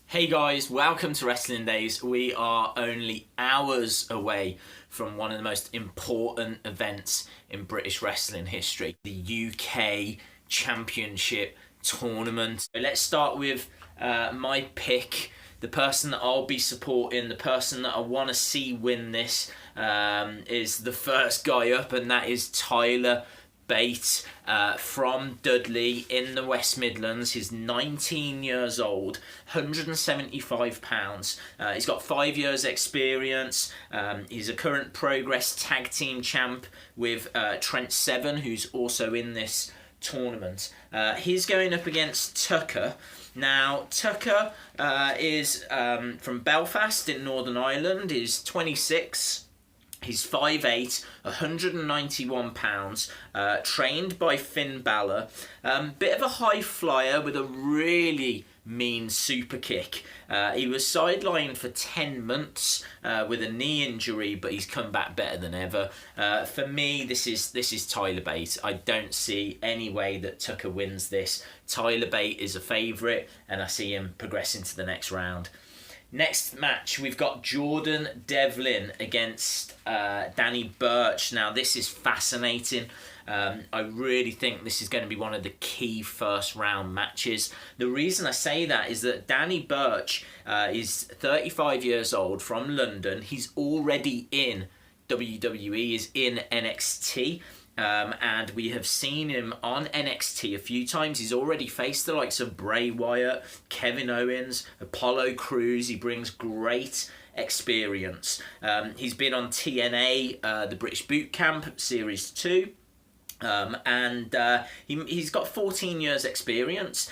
Hey guys, welcome to Wrestling Days. We are only hours away from one of the most important events in British wrestling history, the UK Championship Tournament. Let's start with my pick, the person that I'll be supporting, the person that I want to see win this is the first guy up, and that is Tyler Bate from Dudley in the West Midlands. He's 19 years old, 175 pounds. He's got 5 years experience. He's a current Progress Tag Team champ with Trent Seven, who's also in this tournament. He's going up against Tucker. Now, Tucker is from Belfast in Northern Ireland. He's 26. He's 5'8", 191 pounds, trained by Finn Balor. Bit of a high flyer with a really mean super kick. He was sidelined for 10 months with a knee injury, but he's come back better than ever. For me, this is Tyler Bate. I don't see any way that Tucker wins this. Tyler Bate is a favourite, and I see him progressing to the next round. Next match, we've got Jordan Devlin against Danny Birch. Now, this is fascinating. I really think this is going to be one of the key first round matches. The reason I say that is that Danny Birch is 35 years old, from London. He's already in WWE, is in NXT. And we have seen him on NXT a few times. He's already faced the likes of Bray Wyatt, Kevin Owens, Apollo Crews. He brings great experience. He's been on TNA, the British Boot Camp Series 2. He's got 14 years experience.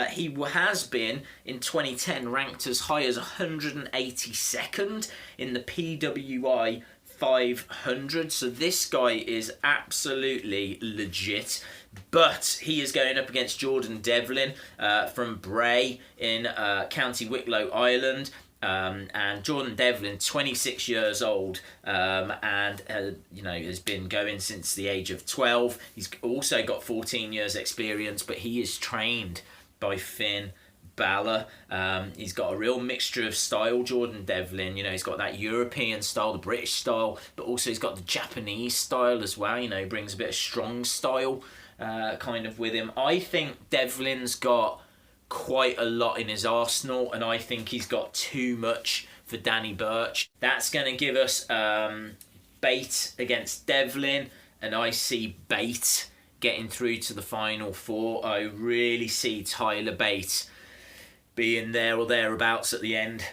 He has been, in 2010, ranked as high as 182nd in the PWI 500, so this guy is absolutely legit. But he is going up against Jordan Devlin from Bray in County Wicklow, Ireland. And Jordan Devlin, 26 years old, and has been going since the age of 12. He's also got 14 years experience, but he is trained by Finn Balor. He's got a real mixture of style, Jordan Devlin. He's got that European style, the British style, but also he's got the Japanese style as well. He brings a bit of strong style kind of with him. I think Devlin's got quite a lot in his arsenal, and I think he's got too much for Danny Birch. That's going to give us Bate against Devlin, and I see Bate getting through to the final four. I really see Tyler Bate being there or thereabouts at the end.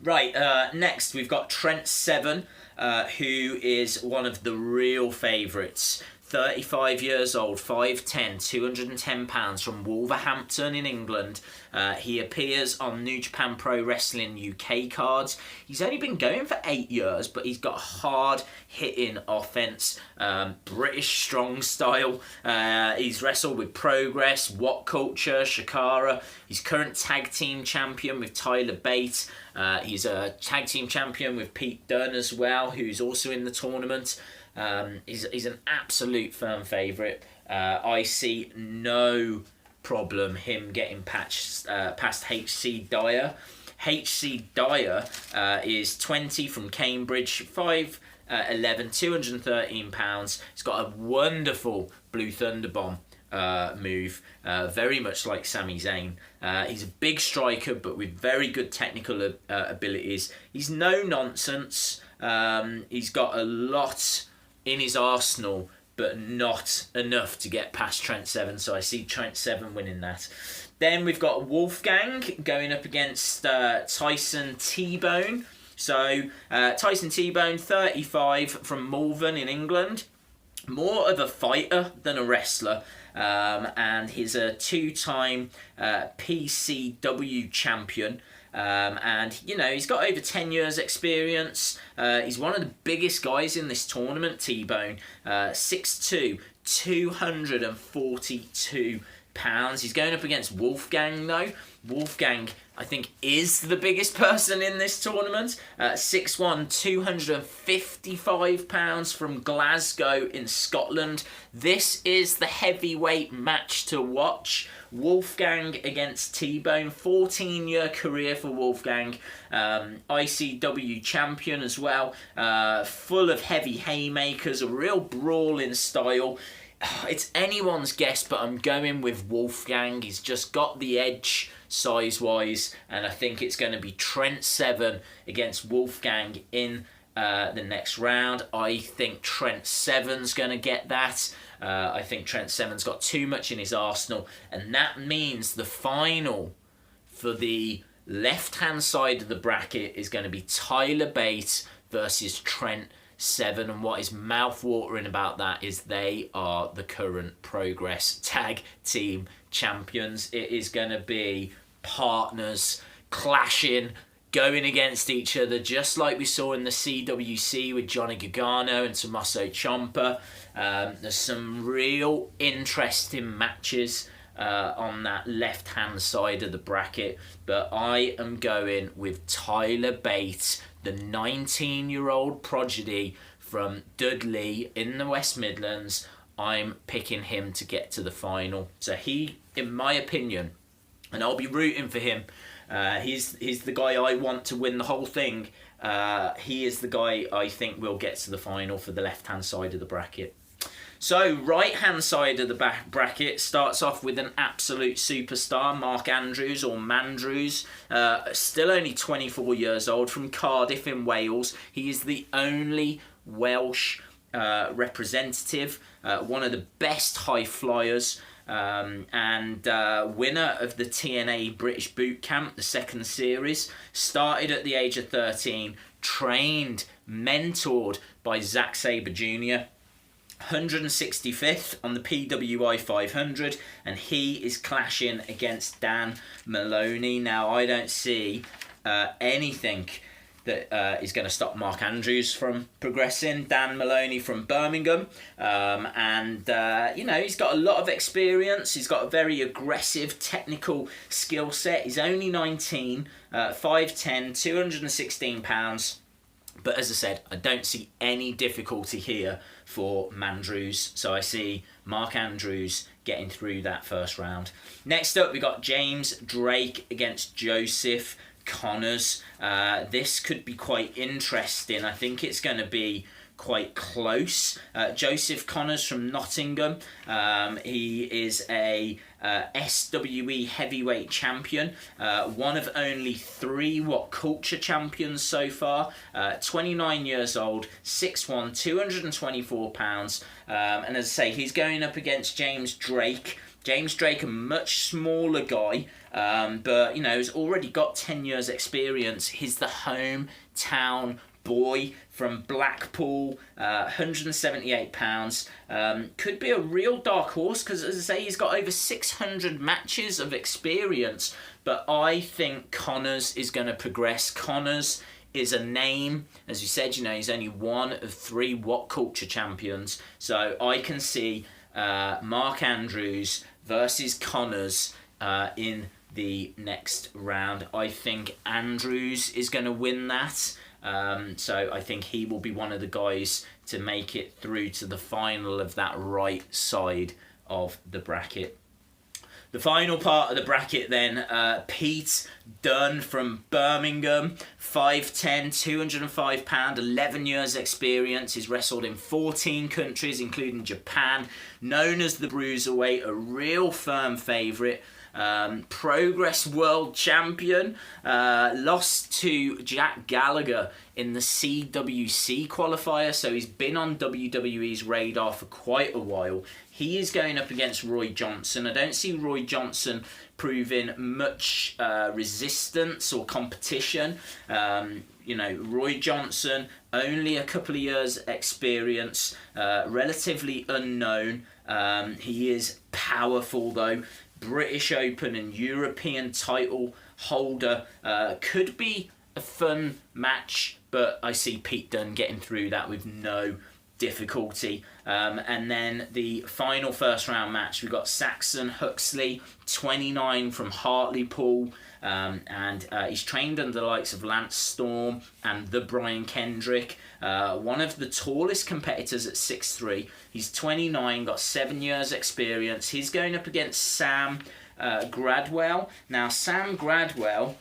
Right, next we've got Trent Seven, who is one of the real favourites. 35 years old, 5'10", 210 pounds, from Wolverhampton in England. He appears on New Japan Pro Wrestling UK cards. He's only been going for 8 years, but he's got hard-hitting offense, British strong style. He's wrestled with Progress, What Culture, Chikara. He's current tag team champion with Tyler Bate. He's a tag team champion with Pete Dunne as well, who's also in the tournament. He's an absolute firm favourite. I see no problem him getting past HC Dyer. HC Dyer is 20, from Cambridge, 5'11", 213 pounds. He's got a wonderful Blue Thunder Bomb move, very much like Sami Zayn. He's a big striker, but with very good technical abilities. He's no nonsense. He's got a lot in his arsenal, but not enough to get past Trent Seven, so I see Trent Seven winning that. Then we've got Wolfgang going up against Tyson Tbone. So Tyson Tbone, 35, from Malvern in England. More of a fighter than a wrestler, and he's a two-time PCW champion. And he's got over 10 years experience. He's one of the biggest guys in this tournament, Tbone. 6'2", 242 pounds. He's going up against Wolfgang, though. Wolfgang, I think, is the biggest person in this tournament. 6'1", 255 pounds from Glasgow in Scotland. This is the heavyweight match to watch. Wolfgang against Tbone. 14-year career for Wolfgang. ICW champion as well. Full of heavy haymakers. A real brawling style. It's anyone's guess, but I'm going with Wolfgang. He's just got the edge size-wise, and I think it's going to be Trent Seven against Wolfgang in the next round. I think Trent Seven's going to get that. I think Trent Seven's got too much in his arsenal, and that means the final for the left-hand side of the bracket is going to be Tyler Bate versus Trent Seven, and what is mouth-watering about that is they are the current Progress Tag Team Champions. It is going to be partners clashing, going against each other, just like we saw in the CWC with Johnny Gargano and Tommaso Ciampa. There's some real interesting matches on that left-hand side of the bracket, but I am going with Tyler Bate, the 19-year-old prodigy from Dudley in the West Midlands. I'm picking him to get to the final. So he, in my opinion, and I'll be rooting for him, he's the guy I want to win the whole thing. He is the guy I think will get to the final for the left-hand side of the bracket. So, right-hand side of the bracket starts off with an absolute superstar, Mark Andrews, or Mandrews, still only 24 years old, from Cardiff in Wales. He is the only Welsh representative, one of the best high flyers, and winner of the TNA British Boot Camp, the second series. Started at the age of 13, trained, mentored by Zack Sabre Jr., 165th on the PWI 500, and he is clashing against Dan Maloney. Now, I don't see anything that is going to stop Mark Andrews from progressing. Dan Maloney from Birmingham, and he's got a lot of experience. He's got a very aggressive technical skill set. He's only 19, 5'10", 216 pounds. But as I said, I don't see any difficulty here for Mandrews. So I see Mark Andrews getting through that first round. Next up, we got James Drake against Joseph Connors. This could be quite interesting. I think it's going to be quite close. Joseph Connors from Nottingham. He is a SWE heavyweight champion, one of only 3 What Culture champions so far. 29 years old, 6'1", 224 pounds, and as I say, he's going up against James Drake. James Drake, a much smaller guy, but has already got 10 years experience. He's the hometown boy from Blackpool, 178 pounds. Could be a real dark horse because, as I say, he's got over 600 matches of experience. But I think Connors is going to progress. Connors is a name. As you said, he's only one of 3 What Culture champions. So I can see Mark Andrews versus Connors in the next round. I think Andrews is going to win that. So I think he will be one of the guys to make it through to the final of that right side of the bracket. The final part of the bracket then, Pete Dunne from Birmingham, 5'10", 205 pound, 11 years experience. He's wrestled in 14 countries, including Japan. Known as the Bruiserweight, a real firm favourite. Progress World Champion, lost to Jack Gallagher in the CWC qualifier, so he's been on WWE's radar for quite a while. He is going up against Roy Johnson. I don't see Roy Johnson proving much resistance or competition. Roy Johnson, only a couple of years experience, relatively unknown. He is powerful though. British Open and European title holder. Could be a fun match, but I see Pete Dunne getting through that with no difficulty. And then the final first round match, we've got Saxon Huxley, 29 from Hartlepool. And he's trained under the likes of Lance Storm and the Brian Kendrick, one of the tallest competitors at 6'3". He's 29, got 7 years experience. He's going up against Sam Gradwell. Now, Sam Gradwell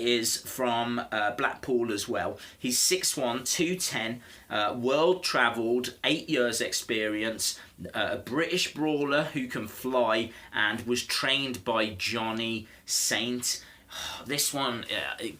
is from Blackpool as well. He's 6'1", 210, world travelled, 8 years experience, a British brawler who can fly, and was trained by Johnny Saint. This one, it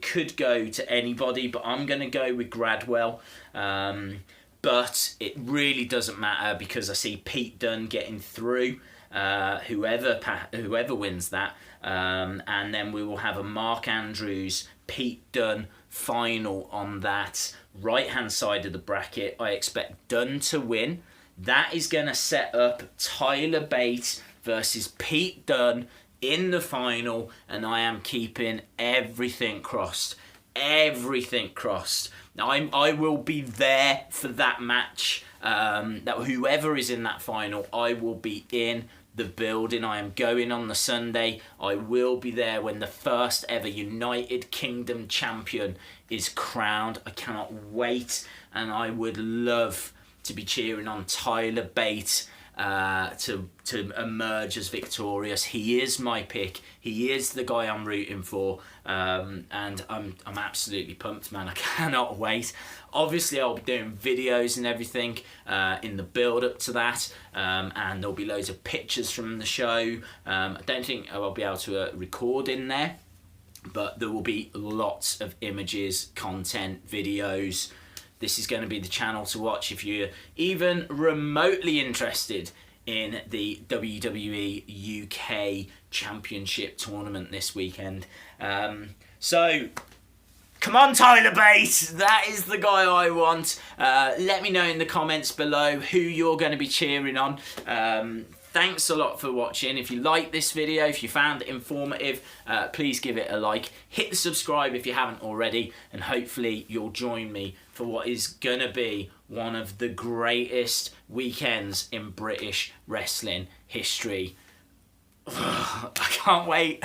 could go to anybody, but I'm going to go with Gradwell. But it really doesn't matter because I see Pete Dunne getting through. Whoever wins that, and then we will have a Mark Andrews, Pete Dunne final on that right hand side of the bracket. I expect Dunne to win. That is going to set up Tyler Bate versus Pete Dunne in the final, and I am keeping everything crossed. Everything crossed. Now, I will be there for that match. That whoever is in that final, I will be in the building. I am going on the Sunday. I will be there when the first ever United Kingdom champion is crowned. I cannot wait, and I would love to be cheering on Tyler Bate to emerge as victorious. He is my pick. He is the guy I'm rooting for, and I'm absolutely pumped, man. I cannot wait. Obviously, I'll be doing videos and everything in the build up to that, and there'll be loads of pictures from the show. I don't think I'll be able to record in there, but there will be lots of images, content, videos. This is going to be the channel to watch if you're even remotely interested in the WWE UK Championship tournament this weekend. So, come on, Tyler Bate. That is the guy I want. Let me know in the comments below who you're going to be cheering on. Thanks a lot for watching. If you liked this video, if you found it informative, please give it a like. Hit the subscribe if you haven't already, and hopefully you'll join me for what is gonna be one of the greatest weekends in British wrestling history. I can't wait.